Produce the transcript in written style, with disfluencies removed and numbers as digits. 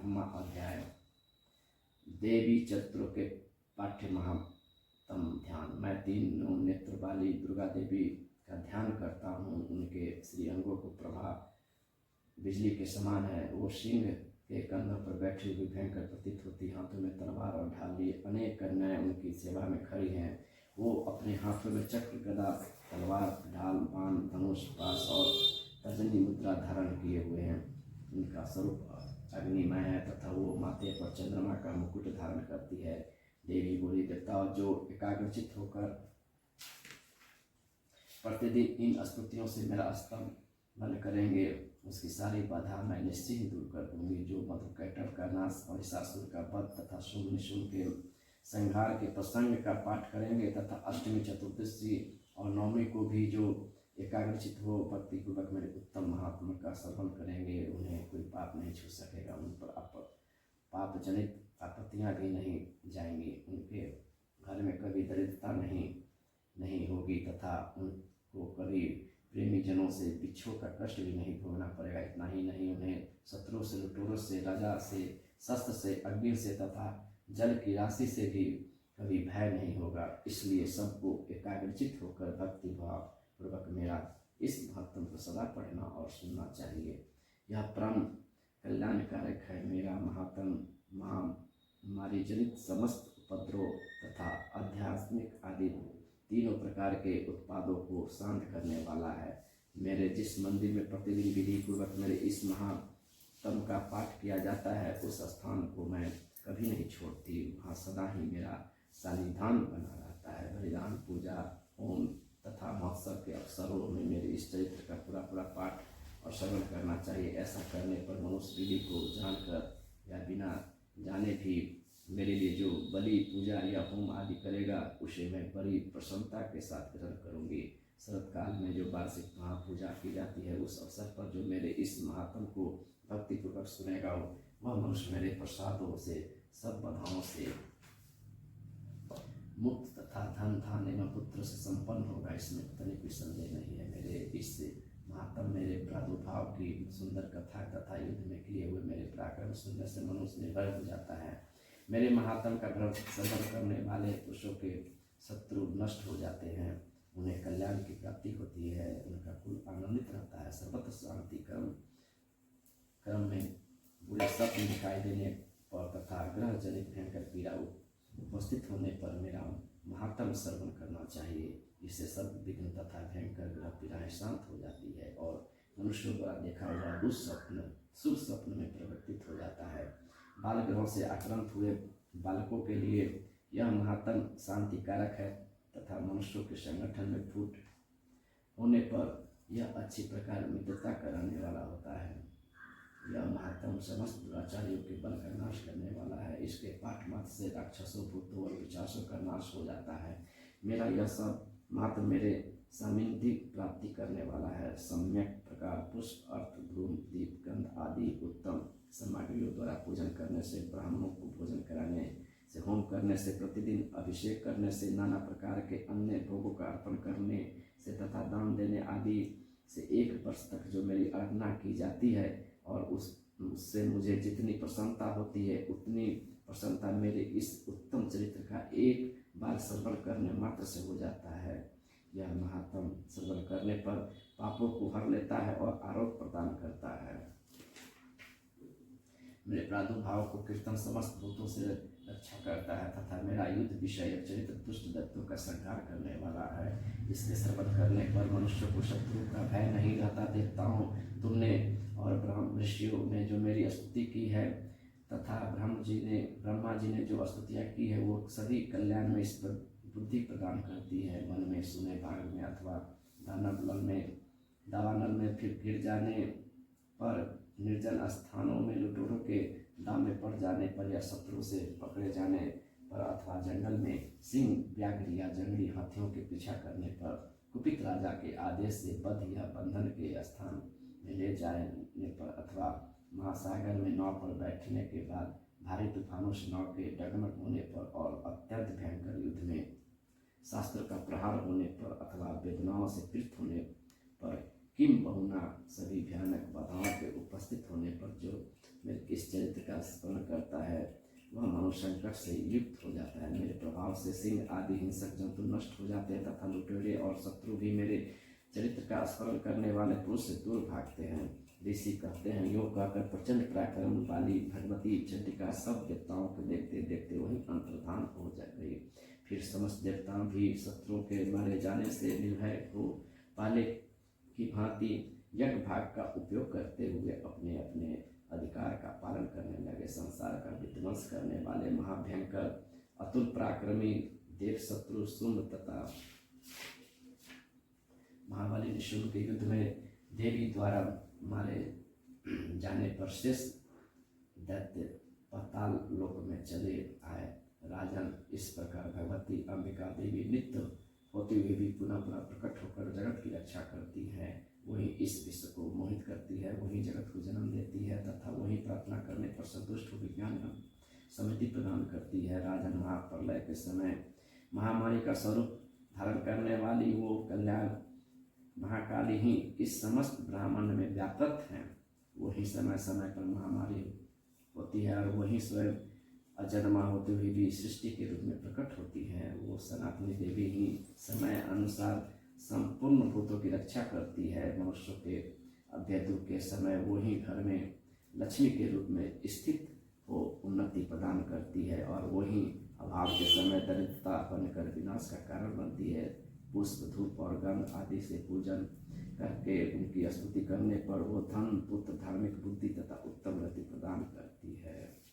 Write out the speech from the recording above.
8वां अध्याय देवी चतुर के पाठ्य महात्म ध्यान। मैं 3 नेत्र वाली दुर्गा देवी का ध्यान करता हूँ। उनके श्री अंगों को प्रभा बिजली के समान है। वो सिंह के कंधों पर बैठी हुई भयंकर प्रतीत होती, हाथों में तलवार और ढाल लिए अनेक कन्याएं उनकी सेवा में खड़ी हैं। वो अपने हाथों में चक्र, गदा, तलवार, ढाल, बाण, धनुष, पाश और तर्जनी मुद्रा धारण किए हुए हैं। उनका स्वरूप अग्निमय है तथा वो माथे पर चंद्रमा का मुकुट धारण करती है। देवी बोली, देवताओं जो एकाग्रचित होकर प्रतिदिन इन स्तुतियों से मेरा स्तंभन करेंगे, उसकी सारी बाधा मैं निश्चय ही दूर कर दूंगी। जो मधुकैटभ का नाश, महिषासुर का वध तथा शुंभ निशुंभ के संहार के प्रसंग का पाठ करेंगे तथा अष्टमी, चतुर्दशी और नवमी को भी जो एकाग्रचित हो भक्तिपूर्वक मेरे उत्तम महात्मा का श्रवण करेंगे, उन्हें कोई पाप नहीं छू सकेगा। उन पर पाप जनित आपत्तियाँ भी नहीं जाएंगी। उनके घर में कभी दरिद्रता नहीं होगी तथा उनको कभी प्रेमी जनों से बिच्छों का कष्ट भी नहीं भोगना पड़ेगा। इतना ही नहीं, उन्हें शत्रुओं से, लुटेरों से, राजा से, शस्त्र से, अग्नि से तथा जल की राशि से भी कभी भय नहीं होगा। इसलिए सबको एकाग्रचित होकर भक्ति भाव पूर्वक मेरा इस महत्व को सदा पढ़ना और सुनना चाहिए। यह परम कल्याणकारक है। मेरा महात्म महामारी जनित समस्त उपद्रव तथा आध्यात्मिक आदि तीनों प्रकार के उत्पादों को शांत करने वाला है। मेरे जिस मंदिर में प्रतिदिन विधि पूर्वक मेरे इस महात्म का पाठ किया जाता है, उस स्थान को मैं कभी नहीं छोड़ती। वहाँ सदा ही मेरा सानिध्यान बना रहता है। बलिदान, पूजा, होम तथा महोत्सव के अवसरों में मेरे इस चरित्र का पूरा पाठ और श्रवण करना चाहिए। ऐसा करने पर मनुष्य विधि को जानकर या बिना जाने भी मेरे लिए जो बलि, पूजा या होम आदि करेगा, उसे मैं बड़ी प्रसन्नता के साथ ग्रहण करूँगी। शरत काल में जो वार्षिक महापूजा की जाती है, उस अवसर पर जो मेरे इस महात्म को भक्तिपूर्वक सुनेगा, वह मनुष्य मेरे प्रसादों से, सब बाधाओं से मुक्त तथा धन धान्य एवं पुत्र से संपन्न होगा। इसमें तनिक कोई संदेह नहीं है। मेरे इस महात्म, मेरे प्रादुर्भाव की सुंदर कथा तथा युद्ध में किए हुए मेरे पराक्रम सुनने से मनुष्य निर्भय हो जाता है। मेरे महात्म का श्रवण करने वाले पुरुषों के शत्रु नष्ट हो जाते हैं, उन्हें कल्याण की प्राप्ति होती है, उनका कुल आनंदित रहता है। सर्वत्र शांति क्रम में बुरे स्वप्न दिखाई देने पर तथा ग्रह जनित भयंकर पीड़ा उपस्थित होने पर मेरा महात्म श्रवण करना चाहिए। इससे सब विघ्न तथा भयंकर ग्रह पीड़ाएं शांत हो जाती है और मनुष्यों द्वारा देखा हुआ दुस्वप्न शुभ स्वप्न में परिवर्तित हो जाता है। बाल ग्रहों से आक्रांत हुए बालकों के लिए यह महात्म शांतिकारक है तथा मनुष्यों के संगठन में फूट होने पर यह अच्छी प्रकार मित्रता कराने वाला होता है। यह महात्म समस्त दुराचारियों के बल का नाश करने वाला है। इसके पाठ मात्र से राक्षसों, भूतों और पिशाचों का नाश हो जाता है। मेरा यह सब मात्र मेरे सामिंधी प्राप्ति करने वाला है। सम्यक प्रकार पुष्प, अर्थ, धूम, दीप, गंध आदि उत्तम सामग्रियों द्वारा पूजन करने से, ब्राह्मणों को भोजन कराने से, होम करने से, प्रतिदिन अभिषेक करने से, नाना प्रकार के अन्य भोगों का अर्पण करने से तथा दान देने आदि से 1 वर्ष तक जो मेरी आराधना की जाती है और उससे मुझे जितनी प्रसन्नता होती है, उतनी प्रसन्नता मेरे इस उत्तम चरित्र का एक बार श्रवण करने मात्र से हो जाता है। यह महात्म श्रवण करने पर पापों को हर लेता है और आरोग्य प्रदान करता है। मेरे प्रादुर्भाव को कीर्तन समस्त भूतों से रक्षा करता है तथा मेरा युद्ध विषय चरित्र दुष्ट दैत्यों का संहार करने वाला है। इसके श्रवण करने पर मनुष्य को शत्रु का भय नहीं रहता। देवताओं, तुमने और ब्रह्म ऋषियों ने जो मेरी स्तुति की है तथा ब्रह्मा जी ने जो स्तुतियाँ की है, वो सभी कल्याण में इस पर बुद्धि प्रदान करती है। मन में, सुने भाग में अथवा दावानल में फिर गिर जाने पर, निर्जन स्थानों में लुटेरों के दाम में पड़ जाने पर या शत्रु से पकड़े जाने पर अथवा जंगल में सिंह, व्याघ्र या जंगली हाथियों के पीछा करने पर, कुपित राजा के आदेश से बध या बंधन के स्थान में ले जाने पर अथवा महासागर में नाव पर बैठने के बाद भारी तूफानों से नाव के डगमग होने पर और अत्यंत भयंकर युद्ध में शास्त्र का प्रहार होने पर अथवा वेदनाओं से पीड़ित होने पर, किम बहुना सभी भयानक बाधाओं के उपस्थित होने पर जो मेरे किस चरित्र का स्मरण करता है वह मनुष्य संकट से युक्त हो जाता है। मेरे प्रभाव से सिंह आदि हिंसक जंतु नष्ट हो जाते हैं तथा लुटेरे और शत्रु भी मेरे चरित्र का स्मरण करने वाले पुरुष से दूर भागते हैं। ऋषि कहते हैं, योग कहकर प्रचंड पराक्रम वाली भगवती चंडिका सब देवताओं को देखते देखते वहीं अंतर्धान हो गई। फिर समस्त देवता भी शत्रुओं के मारे जाने से निर्भय हो पहले की भांति यज्ञ भाग का उपयोग करते हुए अपने अपने अधिकार का पालन करने लगे। संसार का विध्वंस करने वाले महाभयंकर अतुल पराक्रमी देव शत्रु शुंभ तथा महाबली निशुंभ के युद्ध में देवी द्वारा मारे जाने पर शेष दैत्य पाताल लोक में चले आए। राजन, इस प्रकार भगवती अंबिका देवी नित्य होते हुए भी पुनः पुनः प्रकट होकर जगत की रक्षा करती है। वही इस विश्व को मोहित करती है, वही जगत को जन्म देती है तथा वही प्रार्थना करने पर संतुष्ट हो विज्ञान समिति प्रदान करती है। राजन, महाप्रलय के समय महामारी का स्वरूप धारण करने वाली वो कल्याण महाकाली ही इस समस्त ब्रह्मांड में व्याप्त हैं। वही समय समय पर महामारी होती है और वही स्वयं अजन्मा होते हुए भी सृष्टि के रूप में प्रकट होती है। वो सनातनी देवी ही समय अनुसार संपूर्ण भूतों की रक्षा करती है। मनुष्यों के अभ्युदय के समय वही घर में लक्ष्मी के रूप में स्थित हो उन्नति प्रदान करती है और वही अभाव के समय दरिद्रता बनकर विनाश का कारण बनती है। पुष्प, धूप और गंध आदि से पूजन करके उनकी स्तुति करने पर वो धन, पुत्र, धार्मिक बुद्धि तथा उत्तम गति प्रदान करती है।